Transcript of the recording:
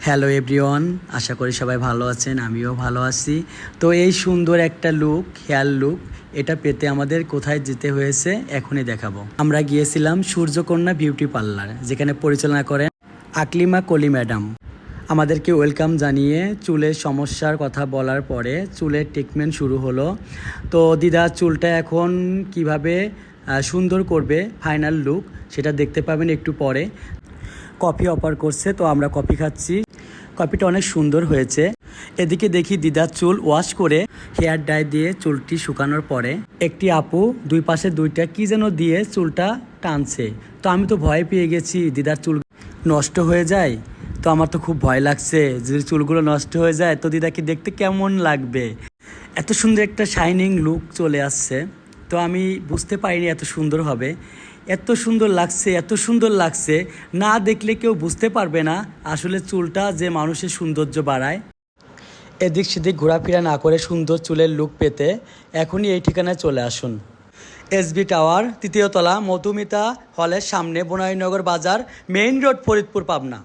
Hello everyone, আশা করি সবাই ভালো আছেন, আমিও ভালো আছি। তো এই সুন্দর একটা লুক, হেয়ার লুক, এটা পেতে আমাদের কোথায় যেতে হয়েছে এখনই দেখাবো। আমরা গিয়েছিলাম সূর্যকন্যা বিউটি পার্লার, যেখানে পরিচালনা করেন আকলিমা কলি ম্যাডাম। আমাদেরকে ওয়েলকাম জানিয়ে চুলের সমস্যার কথা বলার পরে চুলের ট্রিটমেন্ট শুরু হলো। তো দিদা চুলটা এখন কিভাবে সুন্দর করবে, ফাইনাল লুক সেটা দেখতে পাবেন একটু পরে। কফি অফার করছে, তো আমরা কফি খাচ্ছি। কফিটা অনেক সুন্দর হয়েছে। এদিকে দেখি দিদার চুল ওয়াশ করে হেয়ার ডাই দিয়ে চুলটি শুকানোর পরে একটি আপু দুই পাশে দুইটা কি যেন দিয়ে চুলটা টানছে। তো আমি তো ভয় পেয়ে গেছি দিদার চুল নষ্ট হয়ে যায়। তো আমার তো খুব ভয় লাগছে, যদি চুলগুলো নষ্ট হয়ে যায় তো দিদাকে দেখতে কেমন লাগবে। এত সুন্দর একটা শাইনিং লুক চলে আসছে, তো আমি বুঝতে পারিনি এত সুন্দর হবে। এত সুন্দর লাগছে, এত সুন্দর লাগছে, না দেখলে কেউ বুঝতে পারবে না আসলে চুলটা যে মানুষের সৌন্দর্য বাড়ায়। এদিক সেদিক ঘোরাফেরা না করে সুন্দর চুলের লুক পেতে এখনই এই ঠিকানায় চলে আসুন। এসবি টাওয়ার, 3য় তলা, মধুমিতা হলের সামনে, বনানীনগর বাজার, মেইন রোড, ফরিদপুর, পাবনা।